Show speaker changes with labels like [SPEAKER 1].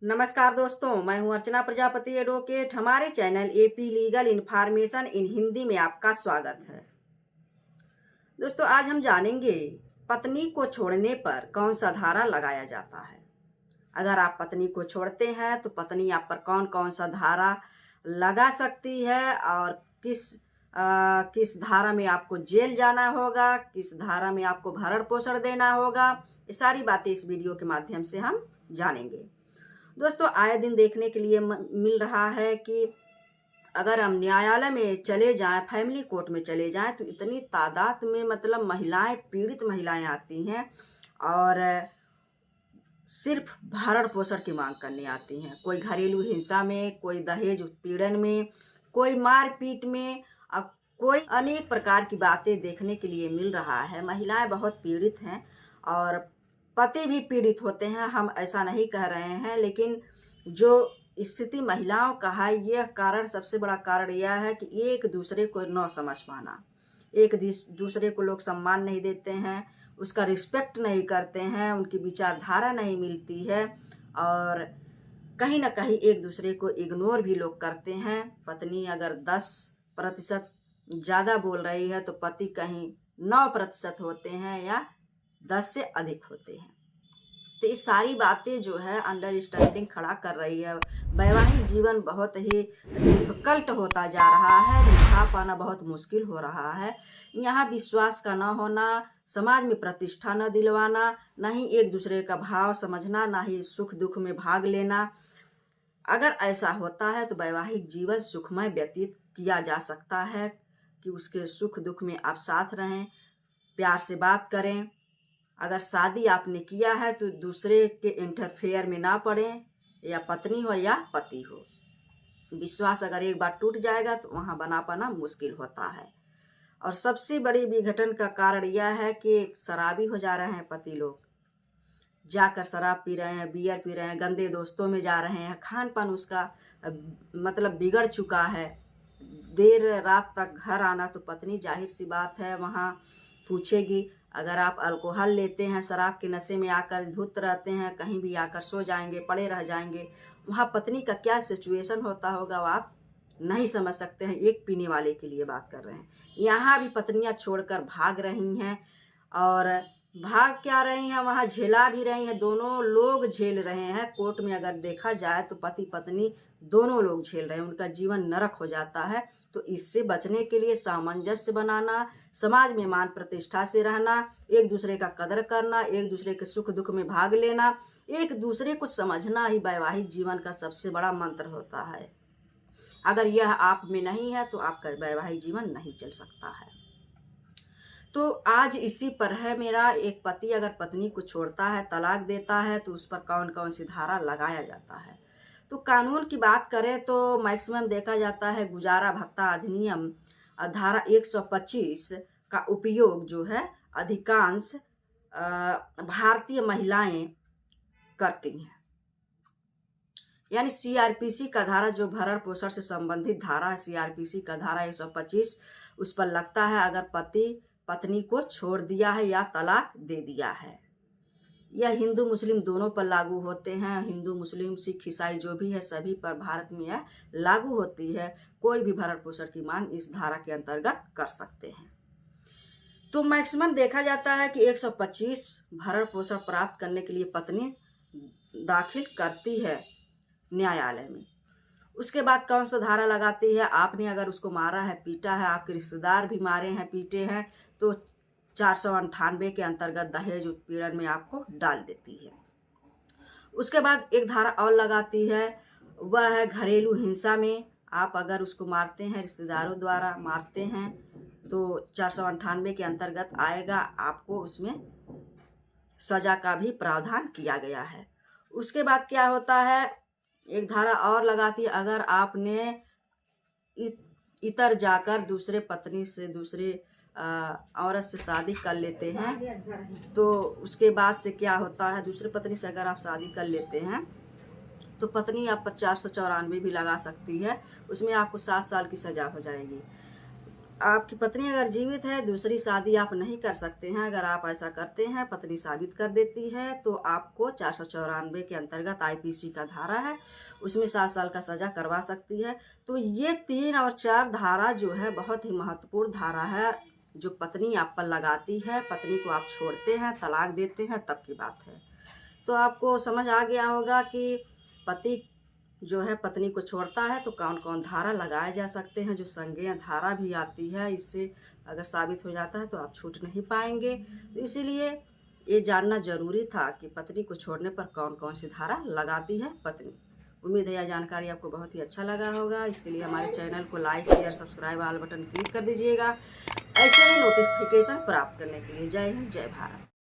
[SPEAKER 1] नमस्कार दोस्तों, मैं हूं अर्चना प्रजापति एडवोकेट। हमारे channel AP legal information in Hindi में आपका स्वागत है। दोस्तों, आज हम जानेंगे पत्नी को छोड़ने पर कौन सा धारा लगाया जाता है। अगर आप पत्नी को छोड़ते हैं तो पत्नी आप पर कौन कौन सा धारा लगा सकती है और किस धारा में आपको जेल जाना होगा, किस धारा में आपको भरण पोषण देना होगा, ये सारी बातें इस वीडियो के माध्यम से हम जानेंगे। दोस्तों, आए दिन देखने के लिए मिल रहा है कि अगर हम न्यायालय में चले जाएं, फैमिली कोर्ट में चले जाएं, तो इतनी तादाद में महिलाएं, पीड़ित महिलाएं आती हैं और सिर्फ भरण पोषण की मांग करने आती हैं। कोई घरेलू हिंसा में, कोई दहेज उत्पीड़न में, कोई मारपीट में, और कोई अनेक प्रकार की बातें देखने के लिए मिल रहा है। महिलाएं बहुत पीड़ित हैं और पति भी पीड़ित होते हैं, हम ऐसा नहीं कह रहे हैं, लेकिन जो स्थिति महिलाओं का है, यह कारण, सबसे बड़ा कारण यह है कि एक दूसरे को न समझ पाना। एक दूसरे को लोग सम्मान नहीं देते हैं, उसका रिस्पेक्ट नहीं करते हैं, उनकी विचारधारा नहीं मिलती है और कहीं ना कहीं एक दूसरे को इग्नोर भी लोग करते हैं। पत्नी अगर 10% ज़्यादा बोल रही है तो पति कहीं 9% होते हैं या 10 से अधिक होते हैं। तो ये सारी बातें जो है अंडरस्टैंडिंग खड़ा कर रही है। वैवाहिक जीवन बहुत ही डिफिकल्ट होता जा रहा है, निभा पाना बहुत मुश्किल हो रहा है। यहाँ विश्वास का ना होना, समाज में प्रतिष्ठा न दिलवाना, ना ही एक दूसरे का भाव समझना, ना ही सुख दुख में भाग लेना। अगर ऐसा होता है तो वैवाहिक जीवन सुखमय व्यतीत किया जा सकता है कि उसके सुख दुख में आप साथ रहें, प्यार से बात करें। अगर शादी आपने किया है तो दूसरे के इंटरफेयर में ना पड़ें, या पत्नी हो या पति हो। विश्वास अगर एक बार टूट जाएगा तो वहाँ बना पाना मुश्किल होता है। और सबसे बड़ी विघटन का कारण यह है कि शराबी हो जा रहे हैं पति लोग, जाकर शराब पी रहे हैं, बियर पी रहे हैं, गंदे दोस्तों में जा रहे हैं, खान पान उसका बिगड़ चुका है। देर रात तक घर आना तो पत्नी जाहिर सी बात है वहाँ पूछेगी। अगर आप अल्कोहल लेते हैं, शराब के नशे में आकर धुत रहते हैं, कहीं भी आकर सो जाएंगे, पड़े रह जाएंगे, वहाँ पत्नी का क्या सिचुएशन होता होगा वो आप नहीं समझ सकते हैं। एक पीने वाले के लिए बात कर रहे हैं। यहाँ भी पत्नियाँ छोड़कर भाग रही हैं और भाग क्या रही हैं, वहाँ झेला भी रही हैं, दोनों लोग झेल रहे हैं। कोर्ट में अगर देखा जाए तो पति पत्नी दोनों लोग झेल रहे हैं, उनका जीवन नरक हो जाता है। तो इससे बचने के लिए सामंजस्य बनाना, समाज में मान प्रतिष्ठा से रहना, एक दूसरे का कदर करना, एक दूसरे के सुख दुख में भाग लेना, एक दूसरे को समझना ही वैवाहिक जीवन का सबसे बड़ा मंत्र होता है। अगर यह आप में नहीं है तो आपका वैवाहिक जीवन नहीं चल सकता है। तो आज इसी पर है मेरा, एक पति अगर पत्नी को छोड़ता है, तलाक देता है, तो उस पर कौन कौन सी धारा लगाया जाता है। तो कानून की बात करें तो मैक्सिमम देखा जाता है गुजारा भत्ता अधिनियम धारा 125 का उपयोग जो है अधिकांश भारतीय महिलाएं करती हैं। यानी सीआरपीसी का धारा, जो भरण पोषण से संबंधित धारा है, सीआरपीसी का धारा 125 उस पर लगता है अगर पति पत्नी को छोड़ दिया है या तलाक दे दिया है। यह हिंदू मुस्लिम दोनों पर लागू होते हैं। हिंदू मुस्लिम सिख ईसाई जो भी है सभी पर भारत में यह लागू होती है। कोई भी भरण पोषण की मांग इस धारा के अंतर्गत कर सकते हैं। तो मैक्सिमम देखा जाता है कि 125 भरण पोषण प्राप्त करने के लिए पत्नी दाखिल करती है न्यायालय में। उसके बाद कौन सा धारा लगाती है, आपने अगर उसको मारा है, पीटा है, आपके रिश्तेदार भी मारे हैं, पीटे हैं, तो 498 के अंतर्गत दहेज उत्पीड़न में आपको डाल देती है। उसके बाद एक धारा और लगाती है, वह है घरेलू हिंसा में। आप अगर उसको मारते हैं, रिश्तेदारों द्वारा मारते हैं, तो 498 के अंतर्गत आएगा, आपको उसमें सजा का भी प्रावधान किया गया है। उसके बाद क्या होता है, एक धारा और लगाती है, अगर आपने इतर जाकर दूसरे पत्नी से, दूसरे औरत से शादी कर लेते हैं, तो उसके बाद से क्या होता है, दूसरे पत्नी से अगर आप शादी कर लेते हैं तो पत्नी आप पर 494 भी लगा सकती है। उसमें आपको 7 साल की सजा हो जाएगी। आपकी पत्नी अगर जीवित है, दूसरी शादी आप नहीं कर सकते हैं। अगर आप ऐसा करते हैं, पत्नी साबित कर देती है, तो आपको 494 के अंतर्गत आईपीसी का धारा है, उसमें 7 साल का सजा करवा सकती है। तो ये 3 और 4 धारा जो है बहुत ही महत्वपूर्ण धारा है, जो पत्नी आप पर लगाती है। पत्नी को आप छोड़ते हैं, तलाक देते हैं, तब की बात है। तो आपको समझ आ गया होगा कि पति जो है पत्नी को छोड़ता है तो कौन कौन धारा लगाए जा सकते हैं। जो संज्ञेय धारा भी आती है, इससे अगर साबित हो जाता है तो आप छूट नहीं पाएंगे। तो इसीलिए ये जानना जरूरी था कि पत्नी को छोड़ने पर कौन कौन सी धारा लगाती है पत्नी। उम्मीद है यह जानकारी आपको बहुत ही अच्छा लगा होगा। इसके लिए हमारे चैनल को लाइक, शेयर, सब्सक्राइब वाला बटन क्लिक कर दीजिएगा, ऐसे ही नोटिफिकेशन प्राप्त करने के लिए। जय हिंद, जय भारत।